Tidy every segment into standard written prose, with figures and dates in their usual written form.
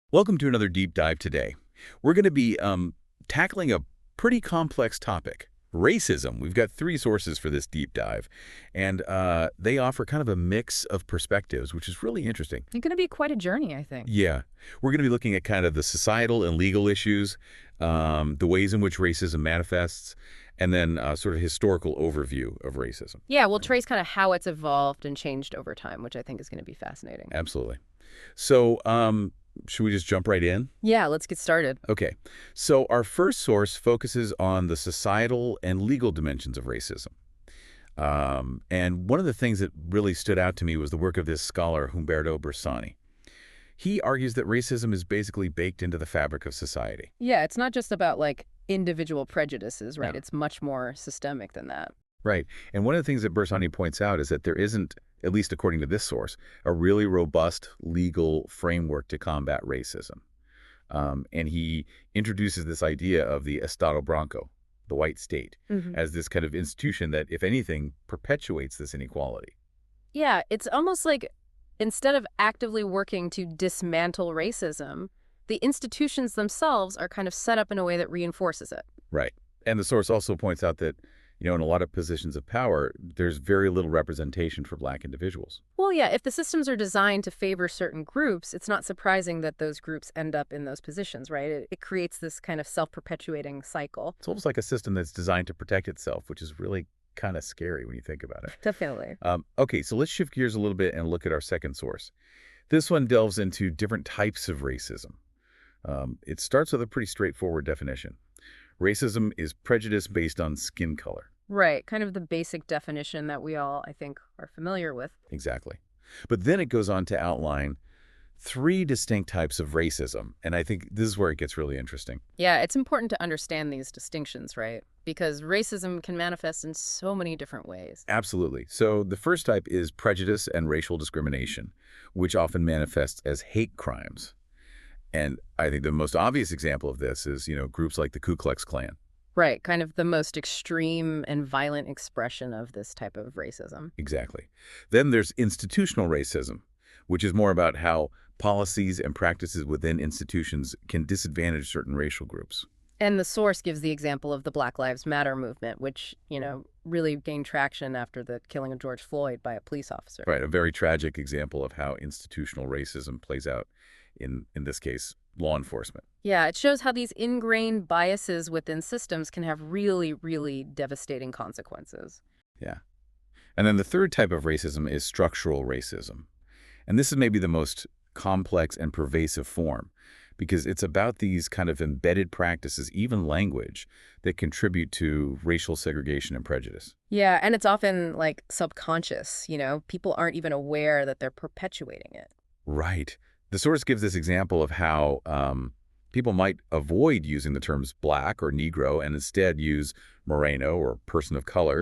Welcome to another deep dive today. We're going to be tackling a pretty complex topic, racism. We've got three sources for this deep dive, and they offer kind of a mix of perspectives, which is really interesting. It's going to be quite a journey, I think. Yeah, we're going to be looking at kind of the societal and legal issues, the ways in which racism manifests, and then sort of historical overview of racism. Yeah, we'll trace kind of how it's evolved and changed over time, which I think is going to be fascinating. Absolutely. So, should we just jump right in? Yeah, let's get started. Okay, so our first source focuses on the societal and legal dimensions of racism. And one of the things that really stood out to me was the work of this scholar, Humberto Bersani. He argues that racism is basically baked into the fabric of society. Yeah, it's not just about like individual prejudices, right? No. It's much more systemic than that. Right. And one of the things that Bersani points out is that there isn't, at least according to this source, a really robust legal framework to combat racism. And he introduces this idea of the Estado Blanco, the white state, as this kind of institution that, if anything, perpetuates this inequality. Yeah, it's almost like instead of actively working to dismantle racism, the institutions themselves are kind of set up in a way that reinforces it. Right. And the source also points out that, in a lot of positions of power, there's very little representation for Black individuals. Well, yeah, if the systems are designed to favor certain groups, it's not surprising that those groups end up in those positions, right? It creates this kind of self-perpetuating cycle. It's almost like a system that's designed to protect itself, which is really kind of scary when you think about it. Definitely. Okay, so let's shift gears a little bit and look at our second source. This one delves into different types of racism. It starts with a pretty straightforward definition. Racism is prejudice based on skin color. Right, kind of the basic definition that we all, I think, are familiar with. Exactly. But then it goes on to outline three distinct types of racism, and I think this is where it gets really interesting. Yeah, it's important to understand these distinctions, right? Because racism can manifest in so many different ways. Absolutely. So the first type is prejudice and racial discrimination, which often manifests as hate crimes. And I think the most obvious example of this is, groups like the Ku Klux Klan. Right, kind of the most extreme and violent expression of this type of racism. Exactly. Then there's institutional racism, which is more about how policies and practices within institutions can disadvantage certain racial groups. And the source gives the example of the Black Lives Matter movement, which, really gained traction after the killing of George Floyd by a police officer. Right, a very tragic example of how institutional racism plays out in this case, law enforcement. Yeah, it shows how these ingrained biases within systems can have really, really devastating consequences. Yeah. And then the third type of racism is structural racism. And this is maybe the most complex and pervasive form because it's about these kind of embedded practices, even language, that contribute to racial segregation and prejudice. Yeah, and it's often like subconscious, people aren't even aware that they're perpetuating it. Right. The source gives this example of how people might avoid using the terms Black or Negro and instead use Moreno or person of color,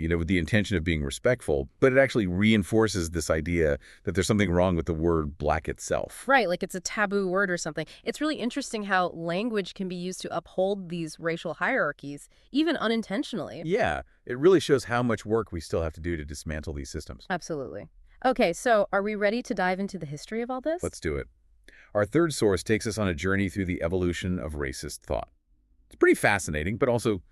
with the intention of being respectful, but it actually reinforces this idea that there's something wrong with the word Black itself. Right, like it's a taboo word or something. It's really interesting how language can be used to uphold these racial hierarchies, even unintentionally. Yeah, it really shows how much work we still have to do to dismantle these systems. Absolutely. Okay, so are we ready to dive into the history of all this? Let's do it. Our third source takes us on a journey through the evolution of racist thought. It's pretty fascinating, but also,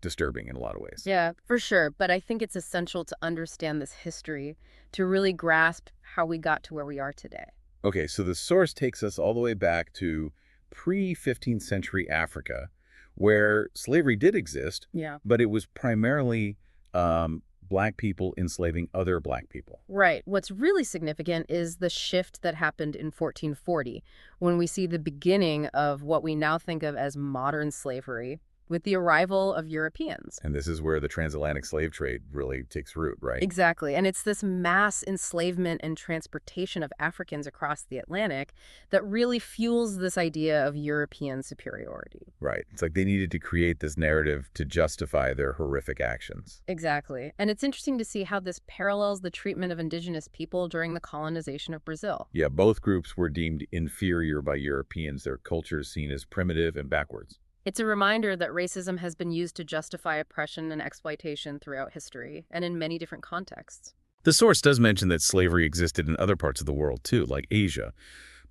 disturbing in a lot of ways. Yeah, for sure. But I think it's essential to understand this history to really grasp how we got to where we are today. Okay, so the source takes us all the way back to pre-15th century Africa, where slavery did exist, Yeah. but it was primarily Black people enslaving other Black people. Right. What's really significant is the shift that happened in 1440, when we see the beginning of what we now think of as modern slavery with the arrival of Europeans. And this is where the transatlantic slave trade really takes root, right? Exactly. And it's this mass enslavement and transportation of Africans across the Atlantic that really fuels this idea of European superiority. Right. It's like they needed to create this narrative to justify their horrific actions. Exactly. And it's interesting to see how this parallels the treatment of indigenous people during the colonization of Brazil. Yeah, both groups were deemed inferior by Europeans, their cultures seen as primitive and backwards. It's a reminder that racism has been used to justify oppression and exploitation throughout history, and in many different contexts. The source does mention that slavery existed in other parts of the world too, like Asia,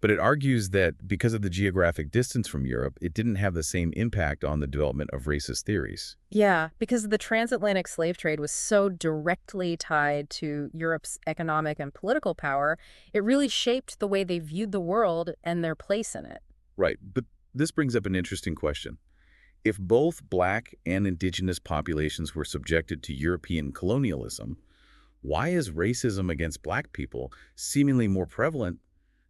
But it argues that because of the geographic distance from Europe, it didn't have the same impact on the development of racist theories. Yeah, because the transatlantic slave trade was so directly tied to Europe's economic and political power, it really shaped the way they viewed the world and their place in it. Right, but this brings up an interesting question. If both black and indigenous populations were subjected to European colonialism, why is racism against black people seemingly more prevalent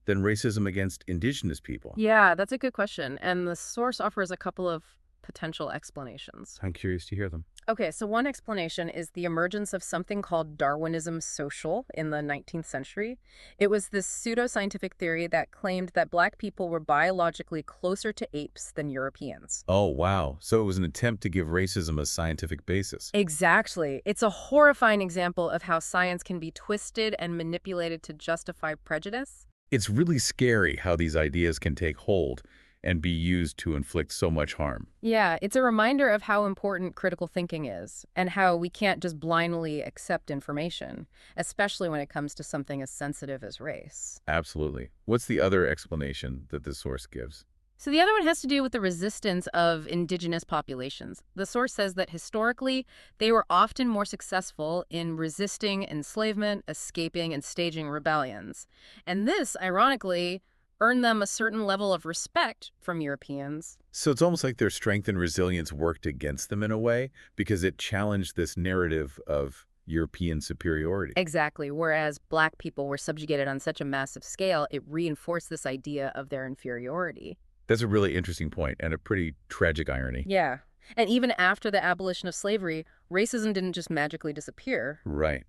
than racism against indigenous people? Yeah, that's a good question. And the source offers a couple of potential explanations. I'm curious to hear them. Okay, so one explanation is the emergence of something called Darwinism social in the 19th century. It was this pseudoscientific theory that claimed that black people were biologically closer to apes than Europeans. Oh, wow. So it was an attempt to give racism a scientific basis. Exactly. It's a horrifying example of how science can be twisted and manipulated to justify prejudice. It's really scary how these ideas can take hold and be used to inflict so much harm. Yeah, it's a reminder of how important critical thinking is and how we can't just blindly accept information, especially when it comes to something as sensitive as race. Absolutely. What's the other explanation that this source gives? So the other one has to do with the resistance of indigenous populations. The source says that historically, they were often more successful in resisting enslavement, escaping, and staging rebellions. And this, ironically, earned them a certain level of respect from Europeans. So it's almost like their strength and resilience worked against them in a way because it challenged this narrative of European superiority. Exactly. Whereas black people were subjugated on such a massive scale, it reinforced this idea of their inferiority. That's a really interesting point and a pretty tragic irony. Yeah. And even after the abolition of slavery, racism didn't just magically disappear. Right.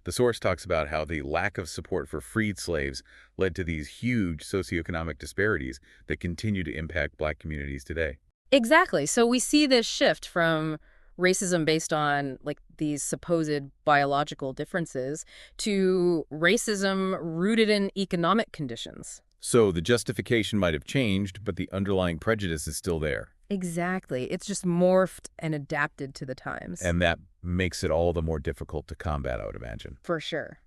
The source talks about how the lack of support for freed slaves led to these huge socioeconomic disparities that continue to impact black communities today. Exactly. So we see this shift from racism based on like these supposed biological differences to racism rooted in economic conditions. So the justification might have changed, but the underlying prejudice is still there. Exactly. It's just morphed and adapted to the times. And that makes it all the more difficult to combat, I would imagine. For sure.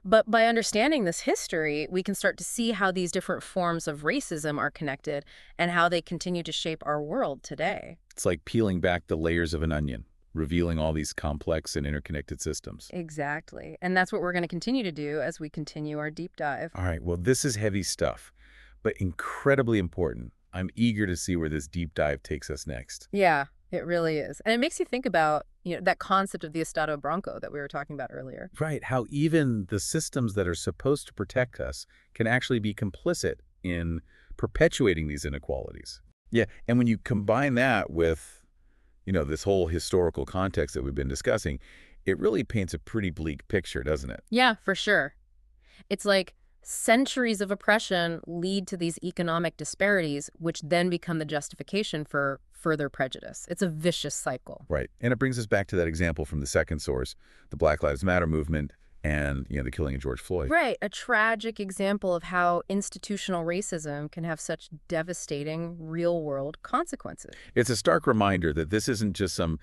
But by understanding this history, we can start to see how these different forms of racism are connected and how they continue to shape our world today. It's like peeling back the layers of an onion, revealing all these complex and interconnected systems. Exactly. And that's what we're going to continue to do as we continue our deep dive. All right, well, this is heavy stuff, but incredibly important. I'm eager to see where this deep dive takes us next. Yeah, it really is. And it makes you think about, that concept of the Estado Bronco that we were talking about earlier. Right, how even the systems that are supposed to protect us can actually be complicit in perpetuating these inequalities. Yeah, and when you combine that with, this whole historical context that we've been discussing, it really paints a pretty bleak picture, doesn't it? Yeah, for sure. It's like centuries of oppression lead to these economic disparities, which then become the justification for further prejudice. It's a vicious cycle. Right, and it brings us back to that example from the second source, the Black Lives Matter movement and, the killing of George Floyd. Right, a tragic example of how institutional racism can have such devastating real-world consequences. It's a stark reminder that this isn't just some,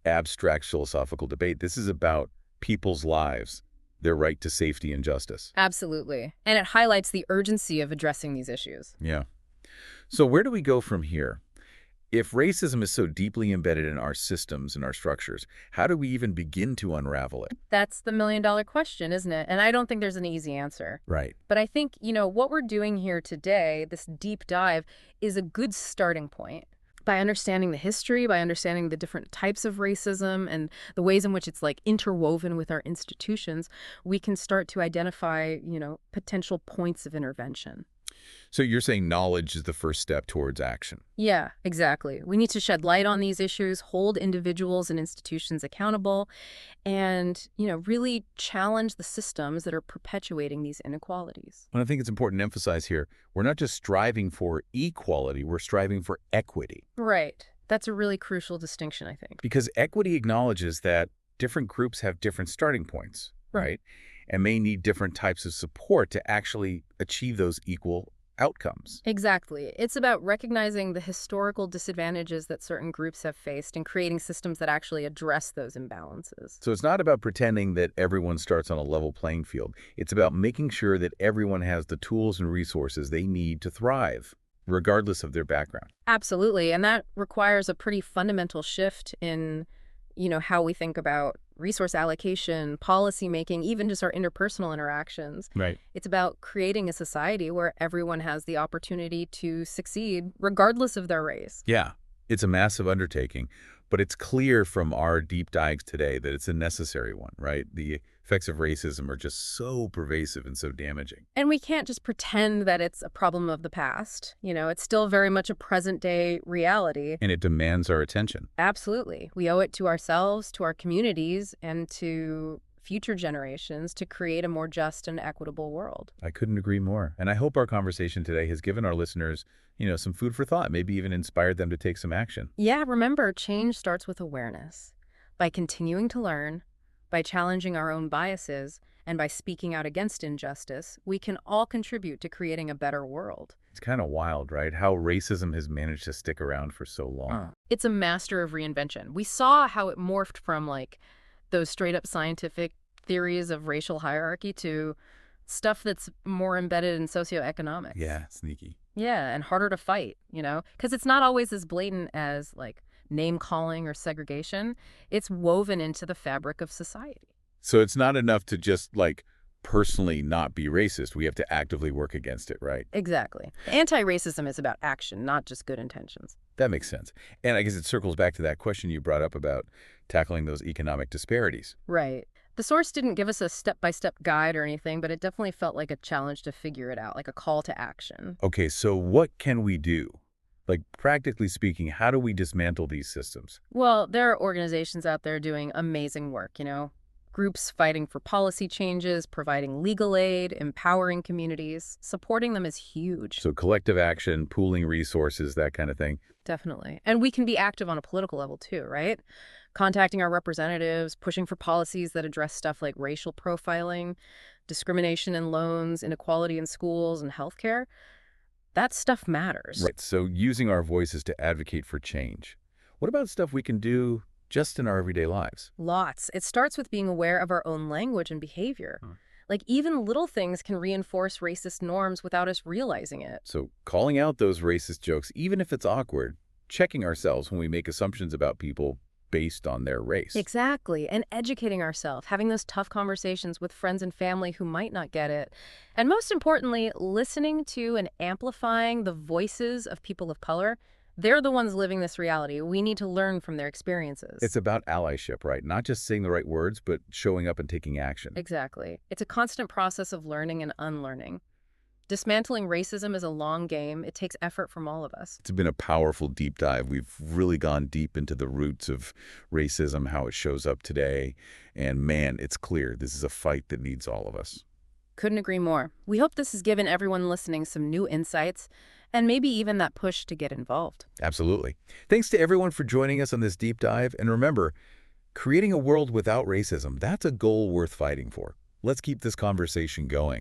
abstract philosophical debate. This is about people's lives, their right to safety and justice. Absolutely. And it highlights the urgency of addressing these issues. Yeah. So where do we go from here? If racism is so deeply embedded in our systems and our structures, how do we even begin to unravel it? That's the million-dollar question, isn't it? And I don't think there's an easy answer. Right. But I think, what we're doing here today, this deep dive, is a good starting point. By understanding the history, by understanding the different types of racism and the ways in which it's interwoven with our institutions, we can start to identify, potential points of intervention. So you're saying knowledge is the first step towards action. Yeah, exactly. We need to shed light on these issues, hold individuals and institutions accountable, and, really challenge the systems that are perpetuating these inequalities. And I think it's important to emphasize here, we're not just striving for equality, we're striving for equity. Right. That's a really crucial distinction, I think. Because equity acknowledges that different groups have different starting points, right? And may need different types of support to actually achieve those equal outcomes. Exactly. It's about recognizing the historical disadvantages that certain groups have faced and creating systems that actually address those imbalances. So it's not about pretending that everyone starts on a level playing field. It's about making sure that everyone has the tools and resources they need to thrive, regardless of their background. Absolutely. And that requires a pretty fundamental shift in, how we think about resource allocation, policy making, even just our interpersonal interactions. Right. It's about creating a society where everyone has the opportunity to succeed regardless of their race. Yeah, it's a massive undertaking, but it's clear from our deep dives today that it's a necessary one, right? The effects of racism are just so pervasive and so damaging. And we can't just pretend that it's a problem of the past. It's still very much a present day reality. And it demands our attention. Absolutely. We owe it to ourselves, to our communities, and to future generations to create a more just and equitable world. I couldn't agree more. And I hope our conversation today has given our listeners, some food for thought, maybe even inspired them to take some action. Yeah, remember, change starts with awareness. By continuing to learn, by challenging our own biases, and by speaking out against injustice, we can all contribute to creating a better world. It's kind of wild, right? How racism has managed to stick around for so long. It's a master of reinvention. We saw how it morphed from those straight up scientific theories of racial hierarchy to stuff that's more embedded in socioeconomics. Yeah, sneaky. Yeah, and harder to fight, because it's not always as blatant as name calling or segregation. It's woven into the fabric of society. So it's not enough to just personally not be racist. We have to actively work against it, right? Exactly. Anti-racism is about action, not just good intentions. That makes sense. And I guess it circles back to that question you brought up about tackling those economic disparities. Right. The source didn't give us a step-by-step guide or anything, but it definitely felt like a challenge to figure it out, like a call to action. Okay, so what can we do? Practically speaking, how do we dismantle these systems? Well, there are organizations out there doing amazing work, groups fighting for policy changes, providing legal aid, empowering communities. Supporting them is huge. So collective action, pooling resources, that kind of thing. Definitely. And we can be active on a political level too, right? Contacting our representatives, pushing for policies that address stuff like racial profiling, discrimination in loans, inequality in schools, and healthcare. That stuff matters. Right, so using our voices to advocate for change. What about stuff we can do just in our everyday lives? Lots. It starts with being aware of our own language and behavior. Even little things can reinforce racist norms without us realizing it. So calling out those racist jokes, even if it's awkward, checking ourselves when we make assumptions about people based on their race. Exactly. And educating ourselves, having those tough conversations with friends and family who might not get it. And most importantly, listening to and amplifying the voices of people of color. They're the ones living this reality. We need to learn from their experiences. It's about allyship, right? Not just saying the right words, but showing up and taking action. Exactly. It's a constant process of learning and unlearning. Dismantling racism is a long game. It takes effort from all of us. It's been a powerful deep dive. We've really gone deep into the roots of racism, how it shows up today. And man, it's clear this is a fight that needs all of us. Couldn't agree more. We hope this has given everyone listening some new insights and maybe even that push to get involved. Absolutely. Thanks to everyone for joining us on this deep dive. And remember, creating a world without racism, that's a goal worth fighting for. Let's keep this conversation going.